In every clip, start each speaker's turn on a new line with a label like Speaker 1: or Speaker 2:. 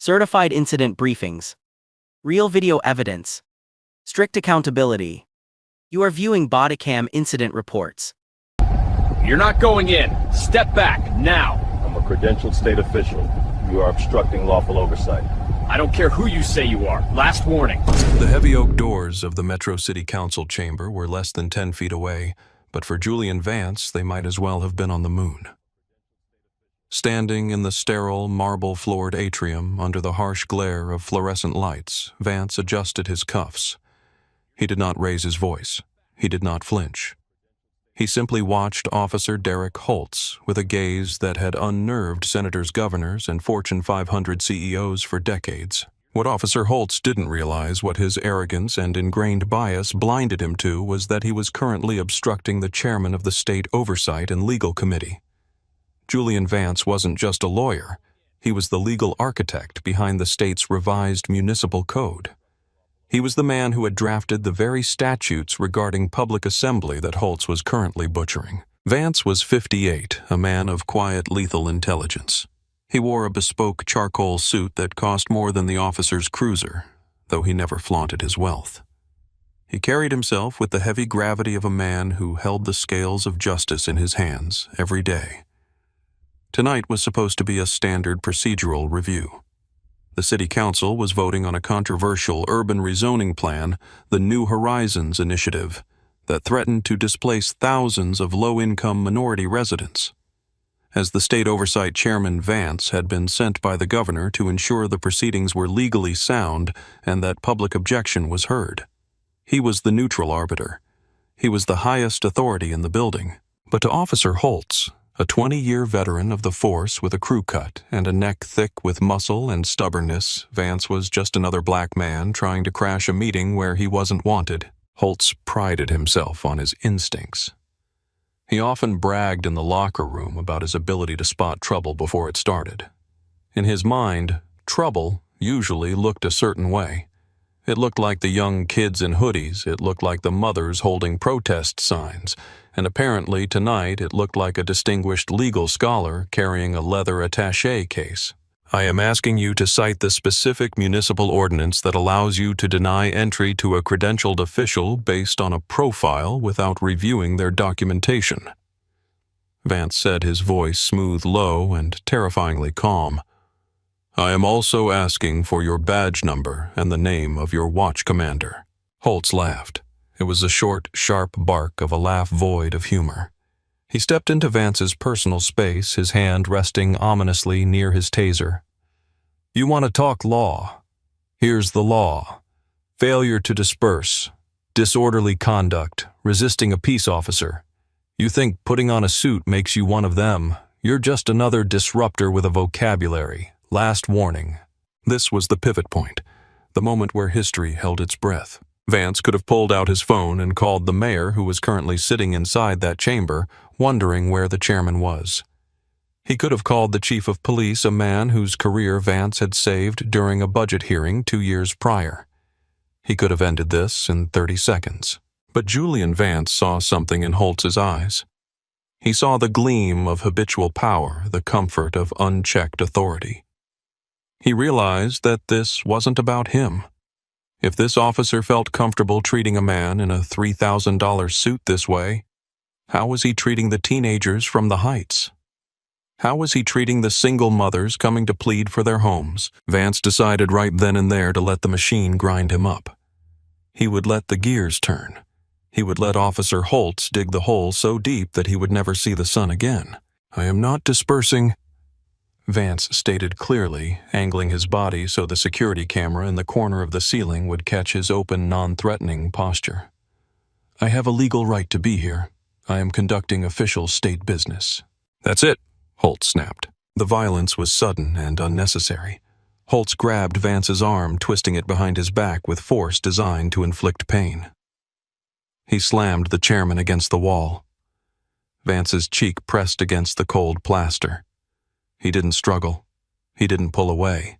Speaker 1: certified incident briefings, real video evidence, strict accountability. You are viewing Bodycam incident reports.
Speaker 2: You're not going in. Step back, now.
Speaker 3: I'm a credentialed state official. You are obstructing lawful oversight.
Speaker 2: I don't care who you say you are. Last warning.
Speaker 4: The heavy oak doors of the Metro City Council chamber were less than 10 feet away, but for Julian Vance, they might as well have been on the moon. Standing in the sterile, marble-floored atrium under the harsh glare of fluorescent lights, Vance adjusted his cuffs. He did not raise his voice. He did not flinch. He simply watched Officer Derek Holtz with a gaze that had unnerved senators, governors, and Fortune 500 CEOs for decades. What Officer Holtz didn't realize, what his arrogance and ingrained bias blinded him to, was that he was currently obstructing the chairman of the State Oversight and Legal Committee. Julian Vance wasn't just a lawyer. He was the legal architect behind the state's revised municipal code. He was the man who had drafted the very statutes regarding public assembly that Holtz was currently butchering. Vance was 58, a man of quiet, lethal intelligence. He wore a bespoke charcoal suit that cost more than the officer's cruiser, though he never flaunted his wealth. He carried himself with the heavy gravity of a man who held the scales of justice in his hands every day. Tonight was supposed to be a standard procedural review. The City Council was voting on a controversial urban rezoning plan, the New Horizons initiative, that threatened to displace thousands of low-income minority residents. As the State Oversight Chairman, Vance had been sent by the governor to ensure the proceedings were legally sound and that public objection was heard. He was the neutral arbiter. He was the highest authority in the building. But to Officer Holtz, a 20-year veteran of the force with a crew cut and a neck thick with muscle and stubbornness, Vance was just another black man trying to crash a meeting where he wasn't wanted. Holtz prided himself on his instincts. He often bragged in the locker room about his ability to spot trouble before it started. In his mind, trouble usually looked a certain way. It looked like the young kids in hoodies, it looked like the mothers holding protest signs, and apparently tonight it looked like a distinguished legal scholar carrying a leather attaché case. I am asking you to cite the specific municipal ordinance that allows you to deny entry to a credentialed official based on a profile without reviewing their documentation. Vance said, his voice smooth, low, and terrifyingly calm. I am also asking for your badge number and the name of your watch commander. Holtz laughed. It was the short, sharp bark of a laugh void of humor. He stepped into Vance's personal space, his hand resting ominously near his taser. You want to talk law? Here's the law. Failure to disperse, disorderly conduct, resisting a peace officer. You think putting on a suit makes you one of them. You're just another disruptor with a vocabulary. Last warning. This was the pivot point, the moment where history held its breath. Vance could have pulled out his phone and called the mayor, who was currently sitting inside that chamber, wondering where the chairman was. He could have called the chief of police, a man whose career Vance had saved during a budget hearing 2 years prior. He could have ended this in 30 seconds. But Julian Vance saw something in Holtz's eyes. He saw the gleam of habitual power, the comfort of unchecked authority. He realized that this wasn't about him. If this officer felt comfortable treating a man in a $3,000 suit this way, how was he treating the teenagers from the Heights? How was he treating the single mothers coming to plead for their homes? Vance decided right then and there to let the machine grind him up. He would let the gears turn. He would let Officer Holtz dig the hole so deep that he would never see the sun again. I am not dispersing, Vance stated clearly, angling his body so the security camera in the corner of the ceiling would catch his open, non-threatening posture. I have a legal right to be here. I am conducting official state business. That's it, Holtz snapped. The violence was sudden and unnecessary. Holtz grabbed Vance's arm, twisting it behind his back with force designed to inflict pain. He slammed the chairman against the wall. Vance's cheek pressed against the cold plaster. He didn't struggle. He didn't pull away.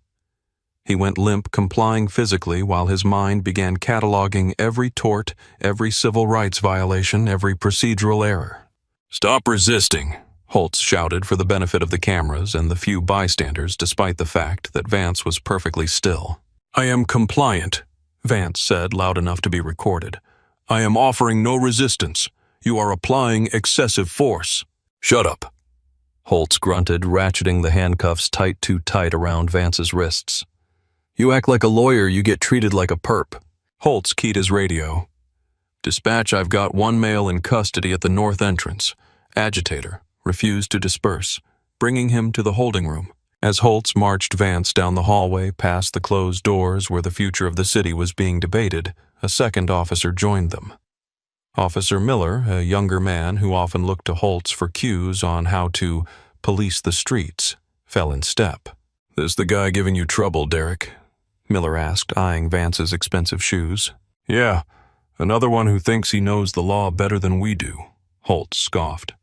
Speaker 4: He went limp, complying physically while his mind began cataloging every tort, every civil rights violation, every procedural error. Stop resisting, Holtz shouted for the benefit of the cameras and the few bystanders despite the fact that Vance was perfectly still. "I am compliant," Vance said loud enough to be recorded. "I am offering no resistance. You are applying excessive force." "Shut up," Holtz grunted, ratcheting the handcuffs too tight around Vance's wrists. "You act like a lawyer, you get treated like a perp." Holtz keyed his radio. "Dispatch, I've got one male in custody at the north entrance. Agitator. Refused to disperse. Bringing him to the holding room." As Holtz marched Vance down the hallway past the closed doors where the future of the city was being debated, a second officer joined them. Officer Miller, a younger man who often looked to Holtz for cues on how to police the streets, fell in step. "This the guy giving you trouble, Derek?" Miller asked, eyeing Vance's expensive shoes. "Yeah, another one who thinks he knows the law better than we do," Holtz scoffed.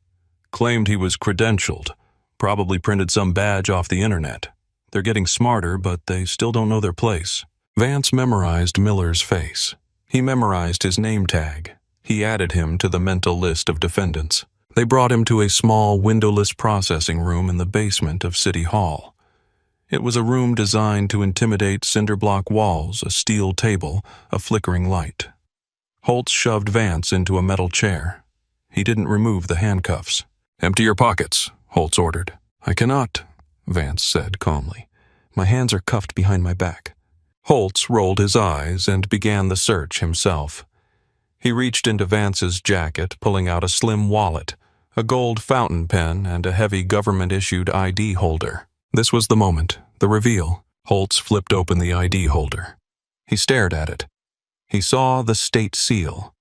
Speaker 4: "Claimed he was credentialed. Probably printed some badge off the internet. They're getting smarter, but they still don't know their place." Vance memorized Miller's face. He memorized his name tag. He added him to the mental list of defendants. They brought him to a small, windowless processing room in the basement of City Hall. It was a room designed to intimidate cinder block walls, a steel table, a flickering light. Holtz shoved Vance into a metal chair. He didn't remove the handcuffs. "Empty your pockets," Holtz ordered. "I cannot," Vance said calmly. "My hands are cuffed behind my back." Holtz rolled his eyes and began the search himself. He reached into Vance's jacket, pulling out a slim wallet, a gold fountain pen, and a heavy government-issued ID holder. This was the moment, the reveal. Holtz flipped open the ID holder. He stared at it. He saw the state seal.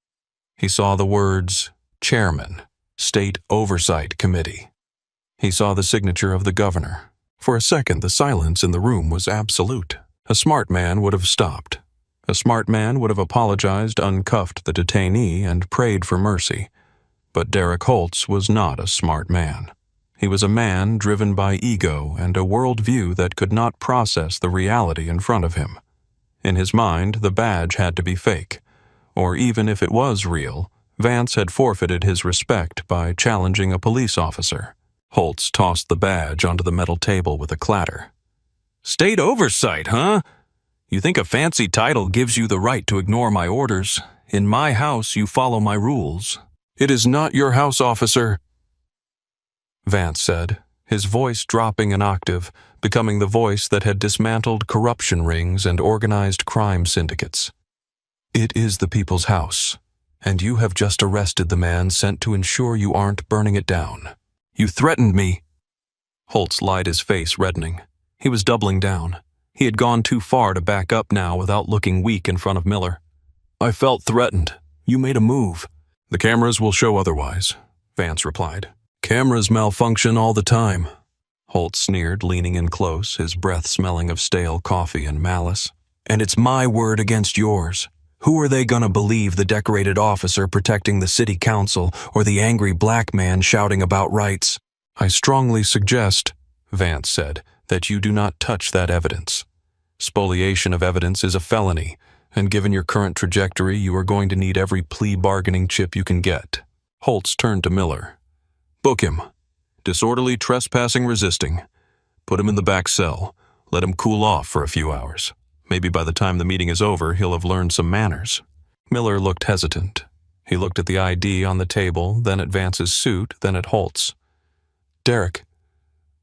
Speaker 4: He saw the words, Chairman, State Oversight Committee. He saw the signature of the governor. For a second, the silence in the room was absolute. A smart man would have stopped. A smart man would have apologized, uncuffed the detainee, and prayed for mercy. But Derek Holtz was not a smart man. He was a man driven by ego and a worldview that could not process the reality in front of him. In his mind, the badge had to be fake. Or even if it was real, Vance had forfeited his respect by challenging a police officer. Holtz tossed the badge onto the metal table with a clatter. "State oversight, huh? You think a fancy title gives you the right to ignore my orders? In my house, you follow my rules." "It is not your house, officer," Vance said, his voice dropping an octave, becoming the voice that had dismantled corruption rings and organized crime syndicates. "It is the people's house, and you have just arrested the man sent to ensure you aren't burning it down. You threatened me." Holtz lied, his face reddening. He was doubling down. He had gone too far to back up now without looking weak in front of Miller. "I felt threatened. You made a move." "The cameras will show otherwise," Vance replied. "Cameras malfunction all the time," Holtz sneered, leaning in close, his breath smelling of stale coffee and malice. "And it's my word against yours. Who are they gonna believe, the decorated officer protecting the city council or the angry black man shouting about rights?" "I strongly suggest," Vance said, "that you do not touch that evidence. Spoliation of evidence is a felony, and given your current trajectory, you are going to need every plea bargaining chip you can get." Holtz turned to Miller. "Book him. Disorderly trespassing resisting. Put him in the back cell. Let him cool off for a few hours. Maybe by the time the meeting is over, he'll have learned some manners." Miller looked hesitant. He looked at the ID on the table, then at Vance's suit, then at Holtz. "Derek,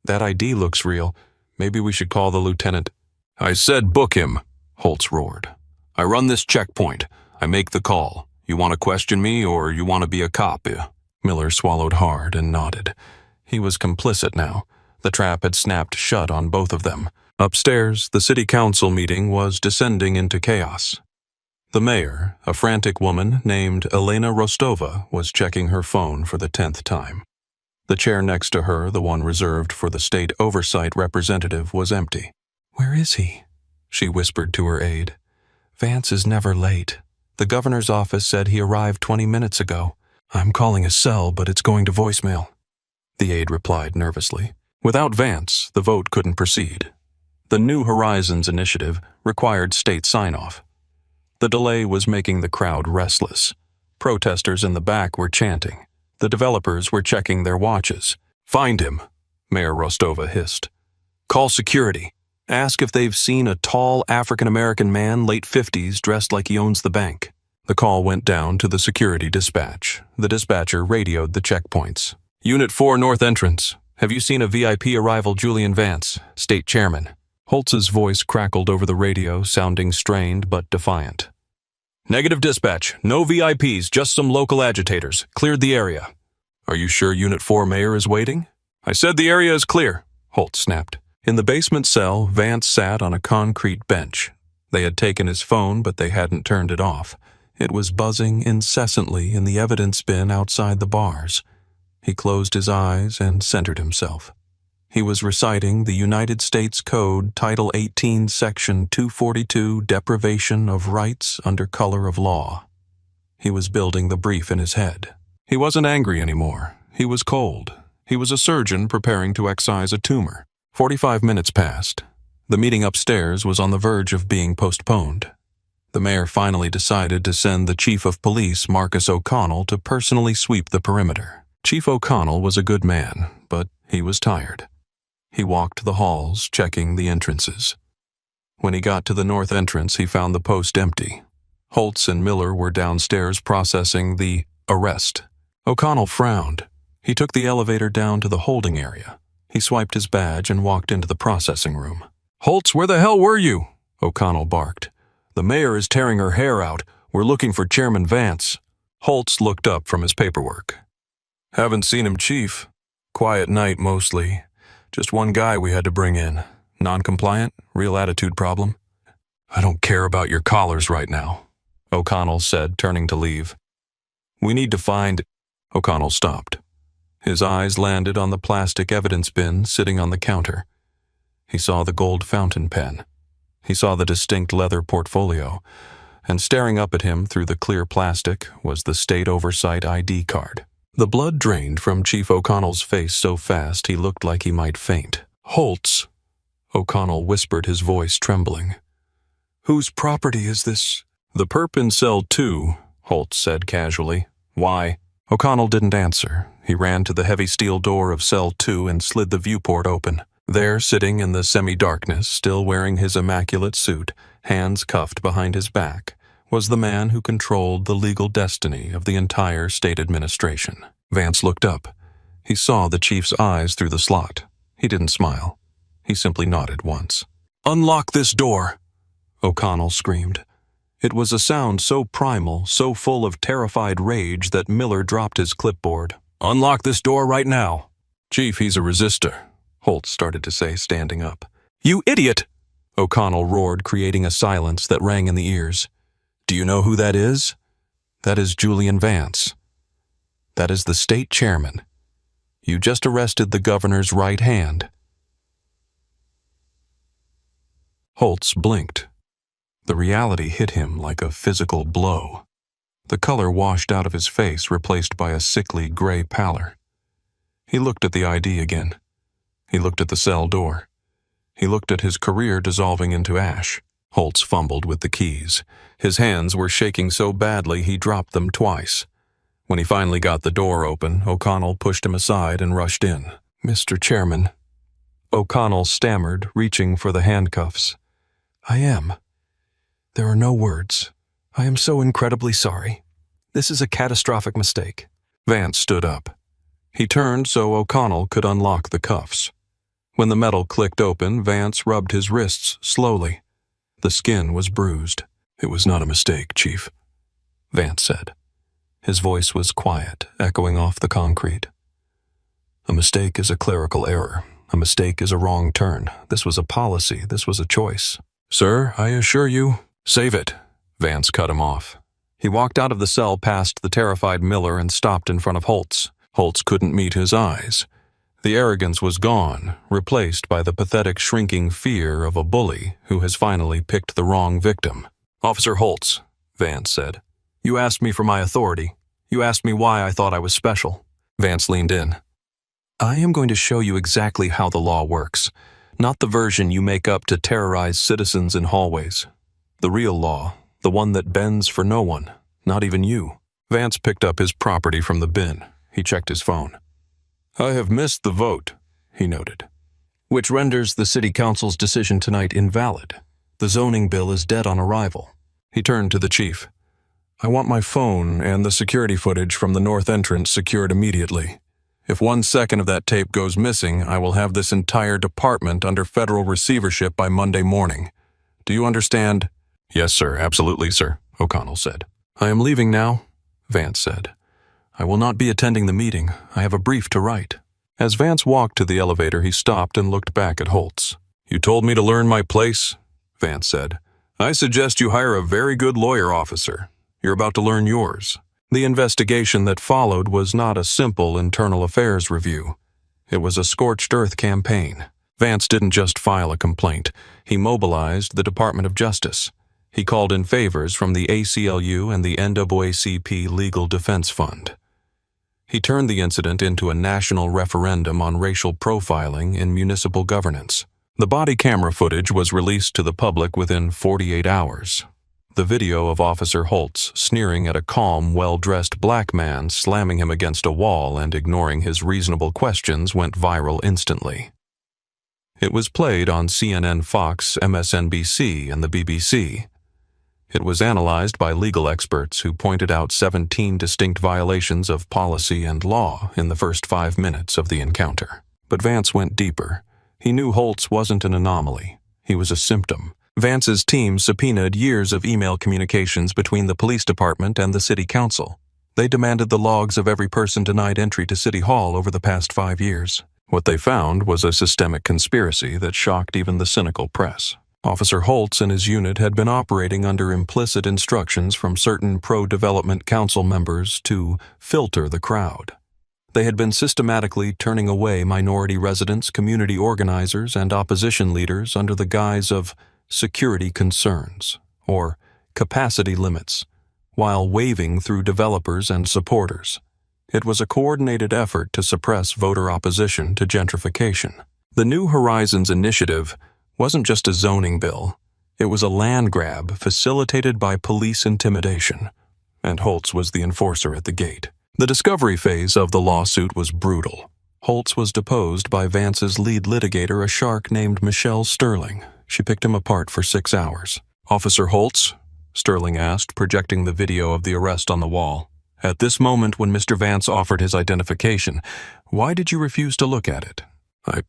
Speaker 4: that ID looks real. Maybe we should call the lieutenant." "I said book him," Holtz roared. "I run this checkpoint. I make the call. You want to question me or you want to be a cop?" Miller swallowed hard and nodded. He was complicit now. The trap had snapped shut on both of them. Upstairs, the city council meeting was descending into chaos. The mayor, a frantic woman named Elena Rostova, was checking her phone for the 10th time. The chair next to her, the one reserved for the state oversight representative, was empty. "Where is he?" she whispered to her aide. "Vance is never late. The governor's office said he arrived 20 minutes ago. I'm calling his cell, but it's going to voicemail." The aide replied nervously. Without Vance, the vote couldn't proceed. The New Horizons initiative required state sign-off. The delay was making the crowd restless. Protesters in the back were chanting. The developers were checking their watches. Find him, Mayor Rostova hissed. Call security. Ask if they've seen a tall African-American man, late 50s, dressed like he owns the bank. The call went down to the security dispatch. The dispatcher radioed the checkpoints. Unit 4 North Entrance. Have you seen a VIP arrival, Julian Vance, State Chairman? Holtz's voice crackled over the radio, sounding strained but defiant. Negative dispatch. No VIPs, just some local agitators. Cleared the area. Are you sure Unit 4 Mayor is waiting? I said the area is clear, Holtz snapped. In the basement cell, Vance sat on a concrete bench. They had taken his phone, but they hadn't turned it off. It was buzzing incessantly in the evidence bin outside the bars. He closed his eyes and centered himself. He was reciting the United States Code, Title 18, Section 242, Deprivation of Rights under Color of Law. He was building the brief in his head. He wasn't angry anymore. He was cold. He was a surgeon preparing to excise a tumor. 45 minutes passed. The meeting upstairs was on the verge of being postponed. The mayor finally decided to send the chief of police, Marcus O'Connell, to personally sweep the perimeter. Chief O'Connell was a good man, but he was tired. He walked the halls, checking the entrances. When he got to the north entrance, he found the post empty. Holtz and Miller were downstairs processing the arrest. O'Connell frowned. He took the elevator down to the holding area. He swiped his badge and walked into the processing room. Holtz, where the hell were you? O'Connell barked. The mayor is tearing her hair out. We're looking for Chairman Vance. Holtz looked up from his paperwork. Haven't seen him, Chief. Quiet night, mostly. Just one guy we had to bring in. Non-compliant, real attitude problem. I don't care about your collars right now, O'Connell said, turning to leave. We need to find... O'Connell stopped. His eyes landed on the plastic evidence bin sitting on the counter. He saw the gold fountain pen. He saw the distinct leather portfolio, and staring up at him through the clear plastic was the state oversight ID card. The blood drained from Chief O'Connell's face so fast he looked like he might faint. Holtz, O'Connell whispered, his voice trembling. Whose property is this? The perp in cell 2, Holtz said casually. Why? O'Connell didn't answer. He ran to the heavy steel door of cell 2 and slid the viewport open. There, sitting in the semi-darkness, still wearing his immaculate suit, hands cuffed behind his back, was the man who controlled the legal destiny of the entire state administration. Vance looked up. He saw the chief's eyes through the slot. He didn't smile. He simply nodded once. "Unlock this door!" O'Connell screamed. It was a sound so primal, so full of terrified rage that Miller dropped his clipboard. "Unlock this door right now!" "Chief, he's a resistor," Holtz started to say, standing up. "You idiot!" O'Connell roared, creating a silence that rang in the ears. "Do you know who that is? That is Julian Vance. That is the state chairman. You just arrested the governor's right hand." Holtz blinked. The reality hit him like a physical blow. The color washed out of his face, replaced by a sickly gray pallor. He looked at the ID again. He looked at the cell door. He looked at his career dissolving into ash. Holtz fumbled with the keys. His hands were shaking so badly he dropped them twice. When he finally got the door open, O'Connell pushed him aside and rushed in. "Mr. Chairman," O'Connell stammered, reaching for the handcuffs. "I am. There are no words. I am so incredibly sorry. This is a catastrophic mistake." Vance stood up. He turned so O'Connell could unlock the cuffs. When the metal clicked open, Vance rubbed his wrists slowly. The skin was bruised. "It was not a mistake, Chief," Vance said. His voice was quiet, echoing off the concrete. "A mistake is a clerical error. A mistake is a wrong turn. This was a policy. This was a choice." "Sir, I assure you..." "Save it," Vance cut him off. He walked out of the cell past the terrified Miller and stopped in front of Holtz. Holtz couldn't meet his eyes. The arrogance was gone, replaced by the pathetic shrinking fear of a bully who has finally picked the wrong victim. "Officer Holtz," Vance said, "you asked me for my authority. You asked me why I thought I was special." Vance leaned in. "I am going to show you exactly how the law works, not the version you make up to terrorize citizens in hallways. The real law, the one that bends for no one, not even you." Vance picked up his property from the bin. He checked his phone. "I have missed the vote," he noted, "which renders the city council's decision tonight invalid. The zoning bill is dead on arrival." He turned to the chief. "I want my phone and the security footage from the north entrance secured immediately. If 1 second of that tape goes missing, I will have this entire department under federal receivership by Monday morning. Do you understand?" "Yes, sir. Absolutely, sir," O'Connell said. "I am leaving now," Vance said. "I will not be attending the meeting. I have a brief to write." As Vance walked to the elevator, he stopped and looked back at Holtz. "You told me to learn my place," Vance said. "I suggest you hire a very good lawyer officer. You're about to learn yours." The investigation that followed was not a simple internal affairs review. It was a scorched earth campaign. Vance didn't just file a complaint. He mobilized the Department of Justice. He called in favors from the ACLU and the NAACP Legal Defense Fund. He turned the incident into a national referendum on racial profiling in municipal governance. The body camera footage was released to the public within 48 hours. The video of Officer Holtz sneering at a calm, well-dressed black man slamming him against a wall and ignoring his reasonable questions went viral instantly. It was played on CNN, Fox, MSNBC, and the BBC. It was analyzed by legal experts who pointed out 17 distinct violations of policy and law in the first 5 minutes of the encounter. But Vance went deeper. He knew Holtz wasn't an anomaly. He was a symptom. Vance's team subpoenaed years of email communications between the police department and the city council. They demanded the logs of every person denied entry to City Hall over the past 5 years. What they found was a systemic conspiracy that shocked even the cynical press. Officer Holtz and his unit had been operating under implicit instructions from certain pro-development council members to filter the crowd. They had been systematically turning away minority residents, community organizers, and opposition leaders under the guise of security concerns, or capacity limits, while waving through developers and supporters. It was a coordinated effort to suppress voter opposition to gentrification. The New Horizons Initiative wasn't just a zoning bill. It was a land grab facilitated by police intimidation, and Holtz was the enforcer at the gate. The discovery phase of the lawsuit was brutal. Holtz was deposed by Vance's lead litigator, a shark named Michelle Sterling. She picked him apart for 6 hours. "Officer Holtz?" Sterling asked, projecting the video of the arrest on the wall. "At this moment when Mr. Vance offered his identification, why did you refuse to look at it?" I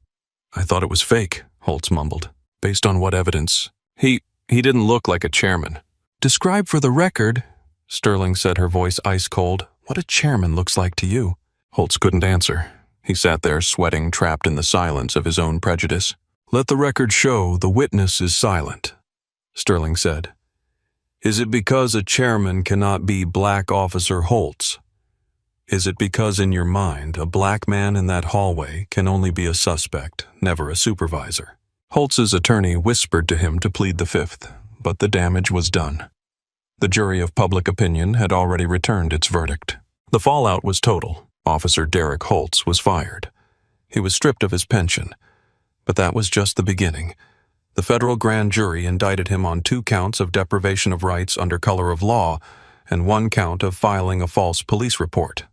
Speaker 4: thought it was fake," Holtz mumbled. "Based on what evidence?" He didn't look like a chairman." "Describe for the record," Sterling said, her voice ice cold, "what a chairman looks like to you." Holtz couldn't answer. He sat there sweating, trapped in the silence of his own prejudice. "Let the record show the witness is silent," Sterling said. "Is it because a chairman cannot be Black Officer Holtz? Is it because in your mind a black man in that hallway can only be a suspect, never a supervisor?" Holtz's attorney whispered to him to plead the fifth, but the damage was done. The jury of public opinion had already returned its verdict. The fallout was total. Officer Derek Holtz was fired. He was stripped of his pension. But that was just the beginning. The federal grand jury indicted him on 2 counts of deprivation of rights under color of law and 1 count of filing a false police report.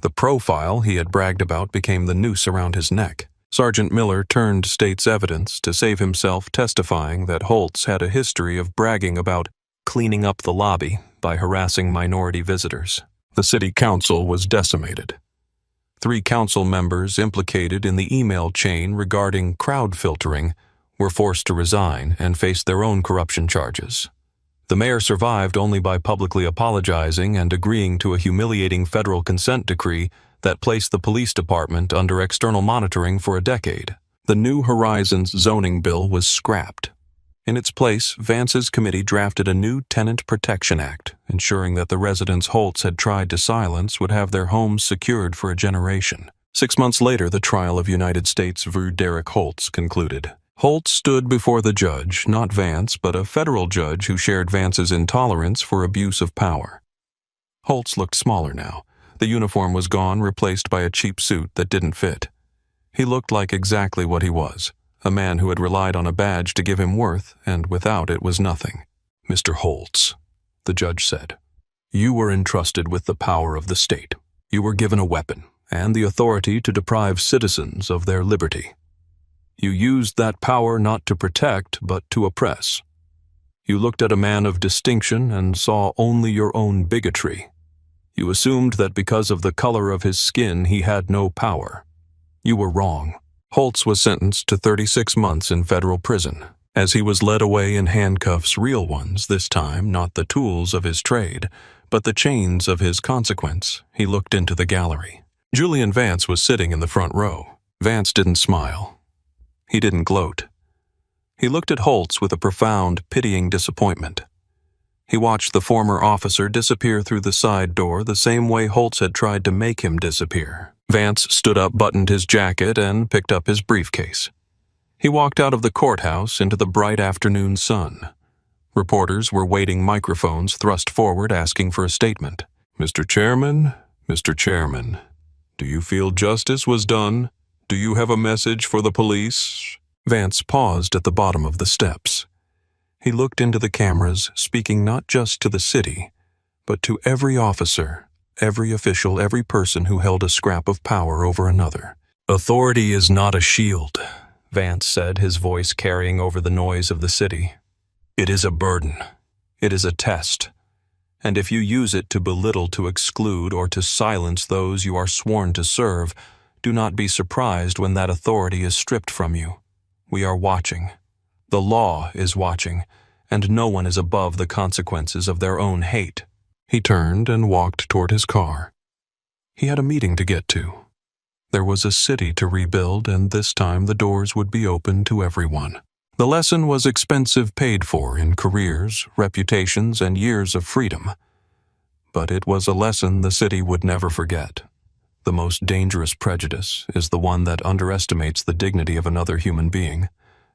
Speaker 4: The profile he had bragged about became the noose around his neck. Sergeant Miller turned state's evidence to save himself, testifying that Holtz had a history of bragging about cleaning up the lobby by harassing minority visitors. The city council was decimated. 3 council members implicated in the email chain regarding crowd filtering were forced to resign and face their own corruption charges. The mayor survived only by publicly apologizing and agreeing to a humiliating federal consent decree that placed the police department under external monitoring for a decade. The New Horizons zoning bill was scrapped. In its place, Vance's committee drafted a new Tenant Protection Act, ensuring that the residents Holtz had tried to silence would have their homes secured for a generation. 6 months later, the trial of United States v. Derek Holtz concluded. Holtz stood before the judge, not Vance, but a federal judge who shared Vance's intolerance for abuse of power. Holtz looked smaller now. The uniform was gone, replaced by a cheap suit that didn't fit. He looked like exactly what he was. A man who had relied on a badge to give him worth, and without it was nothing. "Mr. Holtz," the judge said, "you were entrusted with the power of the state. You were given a weapon, and the authority to deprive citizens of their liberty. You used that power not to protect, but to oppress. You looked at a man of distinction and saw only your own bigotry. You assumed that because of the color of his skin he had no power. You were wrong. Holtz was sentenced to 36 months in federal prison. As he was led away in handcuffs, real ones this time, not the tools of his trade, but the chains of his consequence, he looked into the gallery. Julian Vance was sitting in the front row. Vance didn't smile. He didn't gloat. He looked at Holtz with a profound, pitying disappointment. He watched the former officer disappear through the side door the same way Holtz had tried to make him disappear. Vance stood up, buttoned his jacket, and picked up his briefcase. He walked out of the courthouse into the bright afternoon sun. Reporters were waiting, microphones thrust forward, asking for a statement. Mr. Chairman, do you feel justice was done? Do you have a message for the police? Vance paused at the bottom of the steps. He looked into the cameras, speaking not just to the city, but to every officer, every official, every person who held a scrap of power over another. Authority is not a shield, Vance said, his voice carrying over the noise of the city. It is a burden. It is a test. And if you use it to belittle, to exclude, or to silence those you are sworn to serve, do not be surprised when that authority is stripped from you. We are watching. The law is watching, and no one is above the consequences of their own hate. He turned and walked toward his car. He had a meeting to get to. There was a city to rebuild, and this time the doors would be open to everyone. The lesson was expensive, paid for in careers, reputations, and years of freedom. But it was a lesson the city would never forget. The most dangerous prejudice is the one that underestimates the dignity of another human being.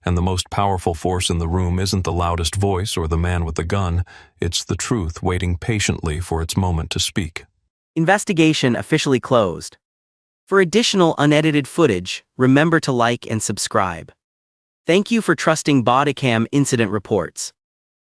Speaker 4: And the most powerful force in the room isn't the loudest voice or the man with the gun, it's the truth waiting patiently for its moment to speak.
Speaker 1: Investigation officially closed. For additional unedited footage, remember to like and subscribe. Thank you for trusting Bodycam Incident Reports.